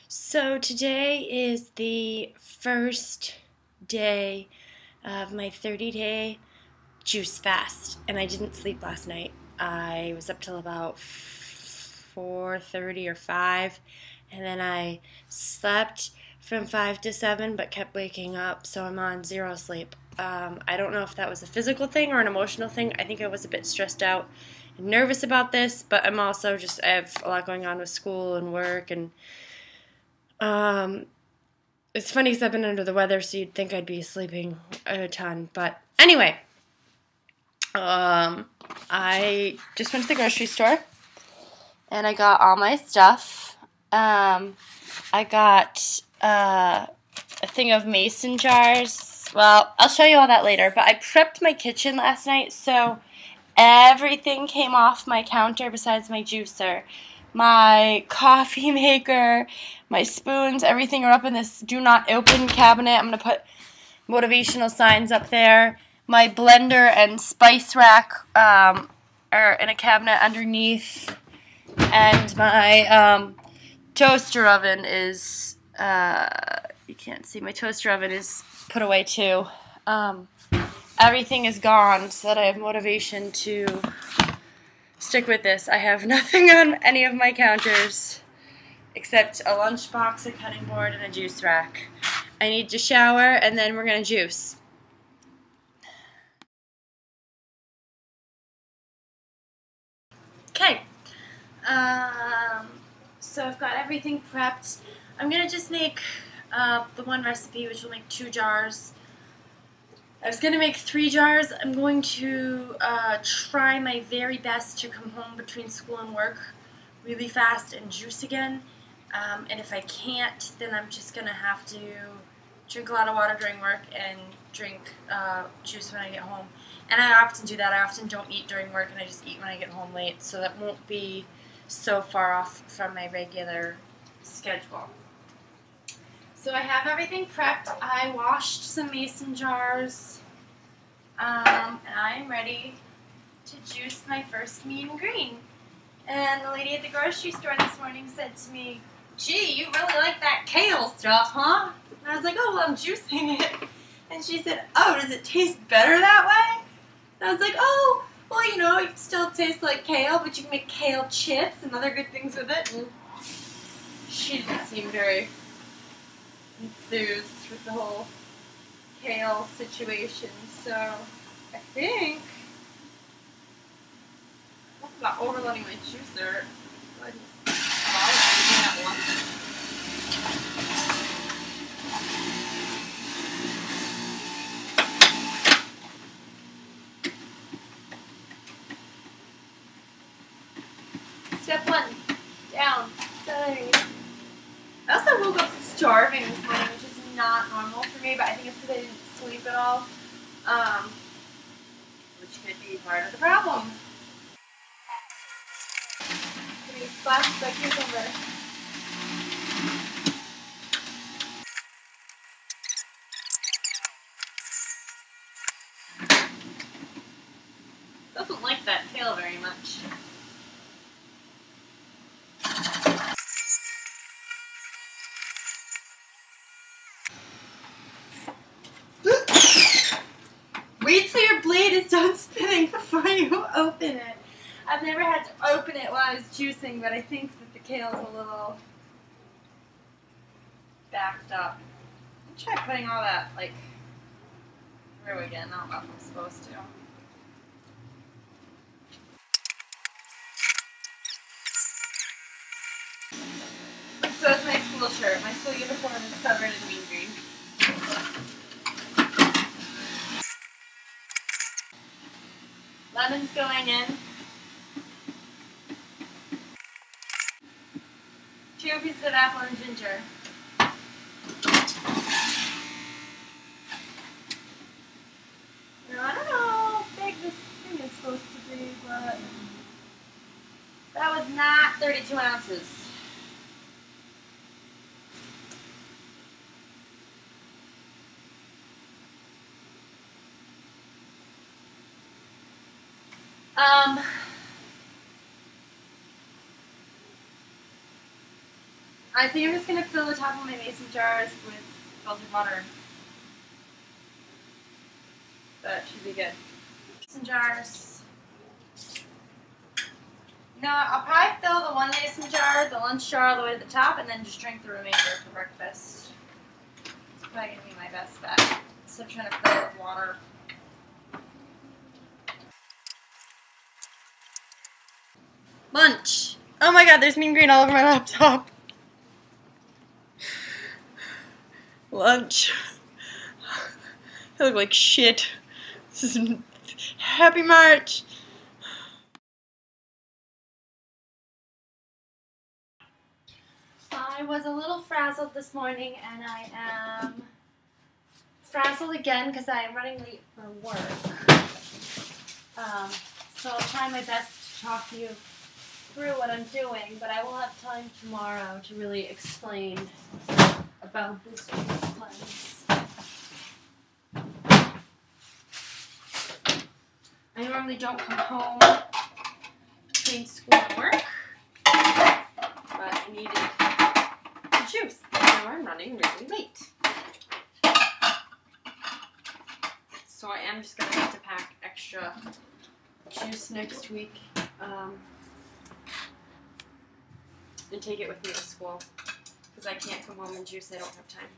So today is the first day of my 30-day juice fast, and I didn't sleep last night. I was up till about 4:30 or 5, and then I slept from 5 to 7 but kept waking up, so I'm on zero sleep. I don't know if that was a physical thing or an emotional thing. I think I was a bit stressed out and nervous about this, but I'm also I have a lot going on with school and work, and um, it's funny because I've been under the weather, so you'd think I'd be sleeping a ton. But anyway, I just went to the grocery store and I got all my stuff. I got a thing of mason jars. Well, I'll show you all that later. But I prepped my kitchen last night, so everything came off my counter besides my juicer. My coffee maker, my spoons, everything are up in this do not open cabinet. I'm going to put motivational signs up there. My blender and spice rack are in a cabinet underneath. And my toaster oven is, you can't see, my toaster oven is put away too. Everything is gone so that I have motivation to stick with this. I have nothing on any of my counters except a lunchbox, a cutting board, and a juice rack. I need to shower, and then we're going to juice. Okay. So I've got everything prepped. I'm going to just make the one recipe, which will make 2 jars. I was going to make 3 jars. I'm going to try my very best to come home between school and work really fast and juice again. And if I can't, then I'm just going to have to drink a lot of water during work and drink juice when I get home. And I often do that. I often don't eat during work, and I just eat when I get home late, so that won't be so far off from my regular schedule. So I have everything prepped. I washed some mason jars, and I'm ready to juice my first mean green. And the lady at the grocery store this morning said to me, "Gee, you really like that kale stuff, huh?" And I was like, "Oh, well, I'm juicing it." And she said, "Oh, does it taste better that way?" And I was like, "Oh, well, you know, it still tastes like kale, but you can make kale chips and other good things with it." And she didn't seem very enthused with the whole kale situation, so I think I'm not overloading my juicer. Go ahead and that one. Step 1, down, celery. I also woke up starving this morning, which is not normal for me, but I think it's because I didn't sleep at all, which could be part of the problem. Give me a splash of cucumber. Doesn't like that kale very much. Wait till your blade is done spinning before you open it. I've never had to open it while I was juicing, but I think that the kale's a little backed up. I'll try putting all that, like, through again. I don't know if I'm supposed to. So it's my school shirt. My school uniform is covered in mean green. Lemon's going in. 2 pieces of apple and ginger. Now, I don't know how big this thing is supposed to be, but that was not 32 ounces. I think I'm just going to fill the top of my mason jars with filtered water. That should be good. Mason jars. No, I'll probably fill the one mason jar, the lunch jar all the way to the top, and then just drink the remainder for breakfast. It's probably going to be my best bet. Instead of trying to fill it with water. Lunch. Oh my god, there's mean green all over my laptop. Lunch. I look like shit. This is Happy March. I was a little frazzled this morning, and I am frazzled again because I am running late for work. So I'll try my best to talk you through what I'm doing, but I will have time tomorrow to really explain about this juice cleanse. I normally don't come home between school and work, but I needed juice, and now I'm running really late. So I am just going to have to pack extra juice next week and take it with me to school, because I can't come home and juice, I don't have time.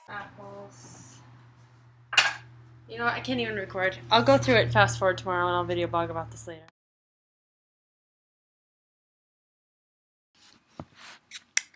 Apples. You know what? I can't even record. I'll go through it fast forward tomorrow and I'll video blog about this later.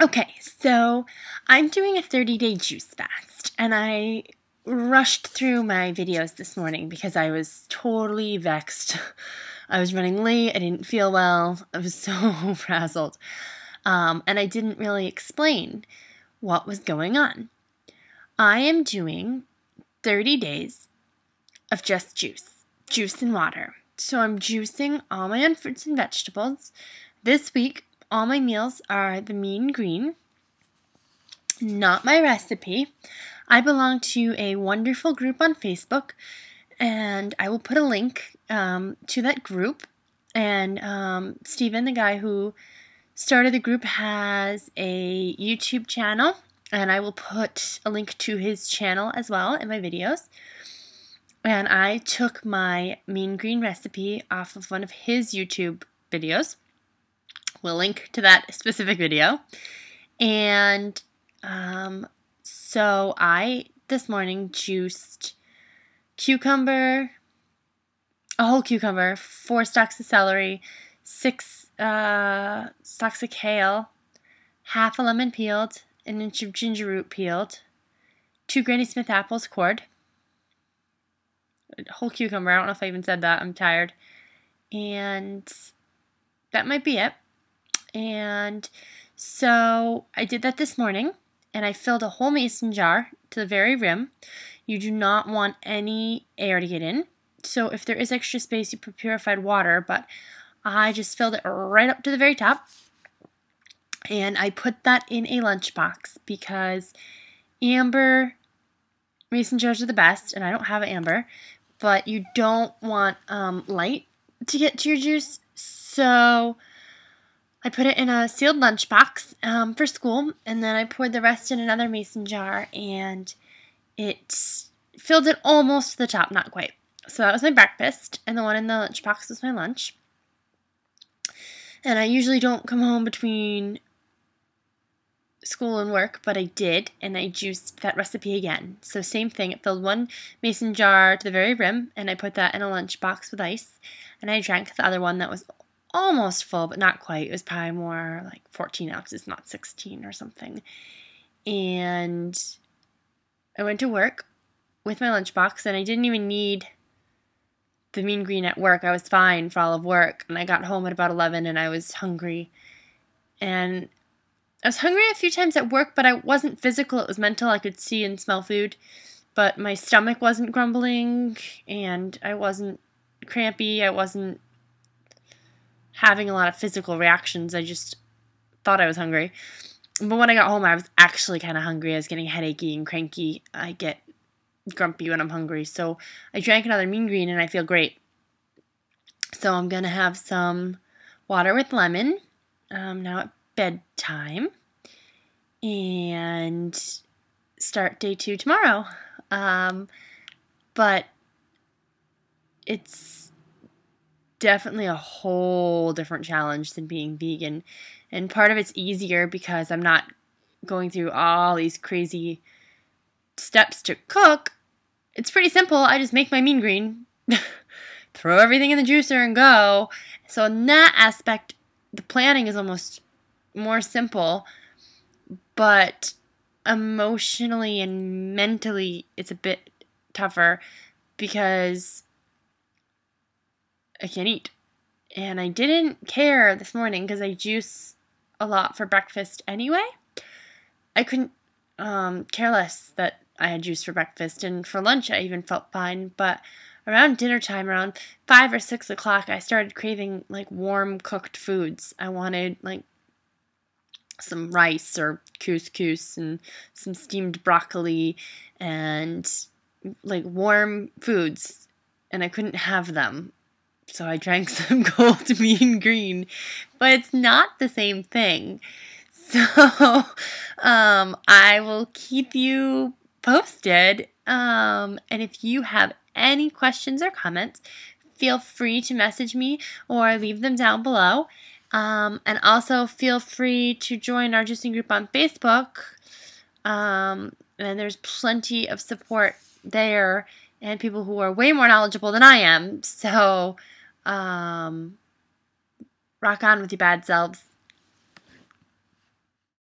Okay, so I'm doing a 30-day juice fast, and I rushed through my videos this morning because I was totally vexed. I was running late, I didn't feel well, I was so frazzled, and I didn't really explain what was going on. I am doing 30 days of just juice and water. So I'm juicing all my own fruits and vegetables. This week, all my meals are the mean green, not my recipe. I belong to a wonderful group on Facebook, and I will put a link to that group. And Steven, the guy who started the group, has a YouTube channel, and I will put a link to his channel as well in my videos. And I took my mean green recipe off of one of his YouTube videos. We'll link to that specific video. And so I, this morning, juiced a whole cucumber, 4 stalks of celery, 6 stalks of kale, half a lemon peeled, an inch of ginger root peeled, 2 Granny Smith apples cored, a whole cucumber. I don't know if I even said that. I'm tired. And that might be it. And so I did that this morning, and I filled a whole mason jar to the very rim. You do not want any air to get in. So if there is extra space, you put purified water, but I just filled it right up to the very top. And I put that in a lunchbox because amber mason jars are the best, and I don't have an amber, but you don't want light to get to your juice. So I put it in a sealed lunchbox for school, and then I poured the rest in another mason jar, and it filled it almost to the top, not quite. So that was my breakfast, and the one in the lunchbox was my lunch. And I usually don't come home between school and work, but I did, and I juiced that recipe again. So same thing, it filled one mason jar to the very rim, and I put that in a lunchbox with ice, and I drank the other one that was almost full, but not quite. It was probably more like 14 ounces, not 16 or something. And I went to work with my lunchbox, and I didn't even need the mean green at work. I was fine for all of work, and I got home at about 11, and I was hungry. And I was hungry a few times at work, but I wasn't physical. It was mental. I could see and smell food, but my stomach wasn't grumbling, and I wasn't crampy. I wasn't having a lot of physical reactions. I just thought I was hungry. But when I got home, I was actually kind of hungry. I was getting headachy and cranky. I get grumpy when I'm hungry. So I drank another Mean Green and I feel great. So I'm going to have some water with lemon now at bedtime and start day 2 tomorrow. But it's definitely a whole different challenge than being vegan. And part of it's easier because I'm not going through all these crazy steps to cook. It's pretty simple. I just make my Mean Green, throw everything in the juicer and go. So in that aspect, the planning is almost more simple, but emotionally and mentally it's a bit tougher because I can't eat. And I didn't care this morning because I juice a lot for breakfast anyway. I couldn't care less that I had juice for breakfast, and for lunch I even felt fine, but around dinner time, around 5 or 6 o'clock, I started craving like warm cooked foods. I wanted like some rice or couscous and some steamed broccoli and like warm foods, and I couldn't have them. So I drank some cold Mean Green, but it's not the same thing. So I will keep you posted. And if you have any questions or comments, feel free to message me or leave them down below. And also feel free to join our juicing group on Facebook. And there's plenty of support there and people who are way more knowledgeable than I am. So rock on with your bad selves.